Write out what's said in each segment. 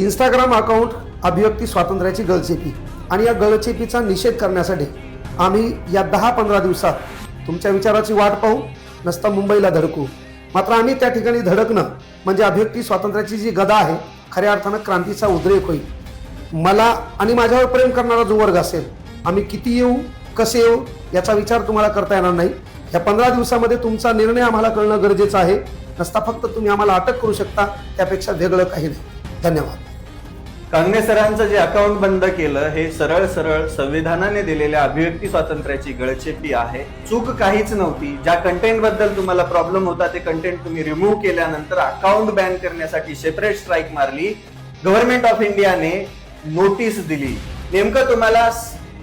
Instagram account अभिव्यक्ती स्वातंत्र्याची गळचेपी आणि या गळचेपीचा निषेध करण्यासाठी आम्ही या 10-15 दिवसात तुमच्या विचाराची वाट पाहू, नसता मुंबईला धडकू. मात्र आम्ही त्या ठिकाणी धडकणं म्हणजे अभिव्यक्ती स्वातंत्र्याची जी गदा आहे खऱ्या अर्थानं क्रांतीचा उद्रेक होईल. मला आणि माझ्यावर प्रेम करणारा जो वर्ग असेल, आम्ही किती येऊ, कसे येऊ याचा विचार तुम्हाला करता येणार नाही. या 15 दिवसामध्ये तुमचा निर्णय आम्हाला कळणं गरजेचं आहे, नसता फक्त तुम्ही आम्हाला अटक करू शकता, त्यापेक्षा वेगळं काही नाही. धन्यवाद. कांगणे सरांचं जे अकाउंट बंद केलं हे सरळ सरळ संविधानाने दिलेल्या अभिव्यक्ती स्वातंत्र्याची गळचेपी आहे. चूक काहीच नव्हती. ज्या कंटेंट बद्दल तुम्हाला प्रॉब्लेम होता ते कंटेंट तुम्ही रिमूव्ह केल्यानंतर अकाउंट बॅन करण्यासाठी सेपरेट स्ट्राईक मारली. गव्हर्नमेंट ऑफ इंडियाने नोटीस दिली. नेमकं तुम्हाला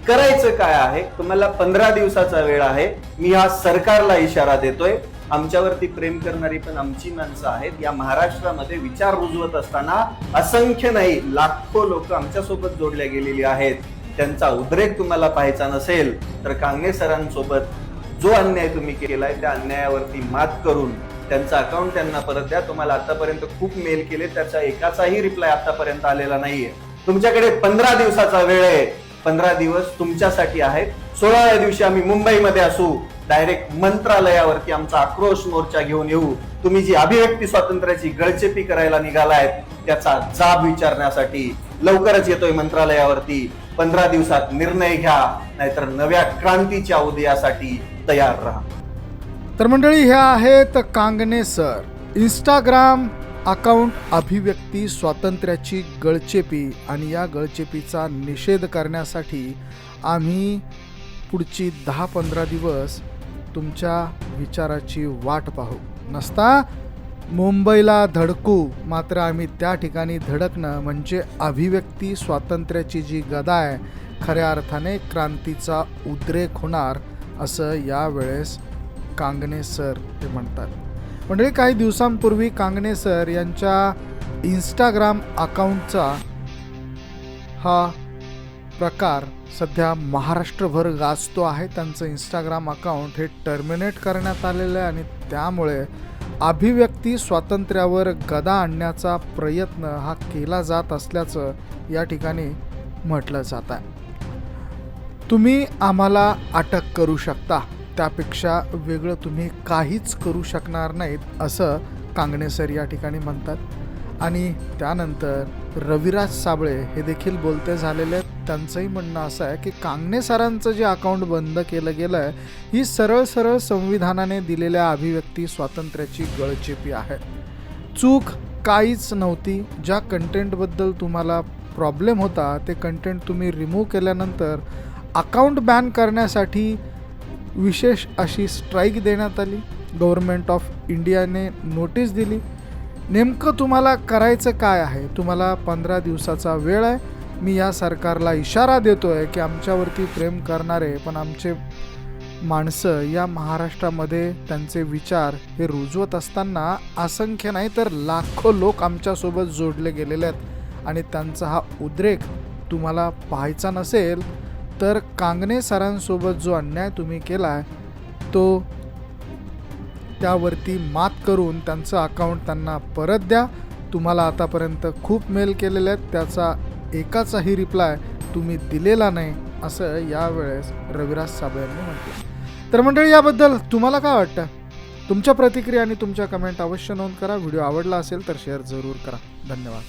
करायचं काय आहे? तुम्हाला 15 दिवसाचा वेळ आहे. मी हा सरकारला इशारा देतोय. आमच्यावरती प्रेम करणारी पण आमची माणसं आहेत. या महाराष्ट्रामध्ये विचार रुजवत असताना असंख्य नाही लाखो लोक आमच्यासोबत जोडल्या गेलेली आहेत. त्यांचा उद्रेक तुम्हाला पाहायचा नसेल तर कांगणे सरांसोबत जो अन्याय तुम्ही केलाय त्या अन्यायावरती मात करून त्यांचं अकाउंट त्यांना परत द्या. तुम्हाला आतापर्यंत खूप मेल केले, त्याचा एकाचाही रिप्लाय आतापर्यंत आलेला नाहीये. तुमच्याकडे 15 दिवसाचा वेळ आहे. 15 दिवस तुमच्यासाठी आहेत. 16व्या दिवशी आम्ही मुंबईमध्ये असू, डायरेक्ट मंत्रालयावरती आमचा आक्रोश मोर्चा घेऊन येऊ. तुम्ही जी अभिव्यक्ती स्वातंत्र्याची गळचेपी करायला निघालायत त्याचा जाब विचारण्यासाठी लवकरच येतोय मंत्रालयावरती. 15 दिवसात निर्णय घ्या, नाहीतर नव्या क्रांतीच्या उदयासाठी तयार राहा. तर मंडळी, ह्या आहेत कांगणे सर. इंस्टाग्राम अकाउंट अभिव्यक्ती स्वातंत्र्याची गळचेपी आणि या गळचेपीचा निषेध करण्यासाठी आम्ही पुढची 10-15 दिवस तुमच्या विचाराची वाट पाहू, नसता मुंबईला धडकू. मात्र आम्ही त्या ठिकाणी धडकणं म्हणजे अभिव्यक्ती स्वातंत्र्याची जी गदा आहे खऱ्या अर्थाने क्रांतीचा उद्रेक होणार, असं यावेळेस कांगणे सर हे म्हणतात. म्हणजे काही दिवसांपूर्वी कांगणे सर यांच्या इंस्टाग्राम अकाउंटचा हा प्रकार सध्या महाराष्ट्रभर गाजतो आहे. त्यांचं इंस्टाग्राम अकाउंट हे टर्मिनेट करण्यात आलेलं आहे आणि त्यामुळे अभिव्यक्ती स्वातंत्र्यावर गदा आणण्याचा प्रयत्न हा केला जात असल्याचं या ठिकाणी म्हटलं जात आहे. तुम्ही आम्हाला अटक करू शकता, त्यापेक्षा वेगळं तुम्ही काहीच करू शकणार नाहीत, असं कांगणे सर या ठिकाणी म्हणतात. आणि त्यानंतर रविराज साबळे हे देखील बोलते झालेले आहेत. त्यांचंही म्हणणं असं आहे की कांगणे सरांचं जे अकाउंट बंद केलं गेलं आहे ही सरळ सरळ संविधानाने दिलेल्या अभिव्यक्ती स्वातंत्र्याची गळचेपी आहे. चूक काहीच नव्हती. ज्या कंटेंटबद्दल तुम्हाला प्रॉब्लेम होता ते कंटेंट तुम्ही रिमूव्ह केल्यानंतर अकाउंट बॅन करण्यासाठी विशेष अशी स्ट्राईक देण्यात आली. गव्हर्नमेंट ऑफ इंडियाने नोटीस दिली. नेमकं तुम्हाला करायचं काय आहे? तुम्हाला 15 दिवसाचा वेळ आहे. मी या सरकारला इशारा देतोय की आमच्यावरती प्रेम करणारे पण आमचे माणसं या महाराष्ट्रामध्ये त्यांचे विचार हे रुजवत असताना असंख्य नाही तर लाखो लोक आमच्यासोबत जोडले गेलेले आहेत आणि त्यांचा हा उद्रेक तुम्हाला पाहायचा नसेल तर कांगणे सरांसोबत जो अन्याय तुम्ही केला आहे तो त्यावरती मात करून त्यांचं अकाउंट त्यांना परत द्या. तुम्हाला आतापर्यंत खूप मेल केलेले आहेत, त्याचा एकाचाही रिप्लाय तुम्ही दिलेला नाही, असं यावेळेस रविराज साबळे यांनी म्हटलं. तर मंडळी, याबद्दल तुम्हाला काय वाटतं? तुमच्या प्रतिक्रिया आणि तुमच्या कमेंट अवश्य नोंद करा. व्हिडिओ आवडला असेल तर शेअर जरूर करा. धन्यवाद.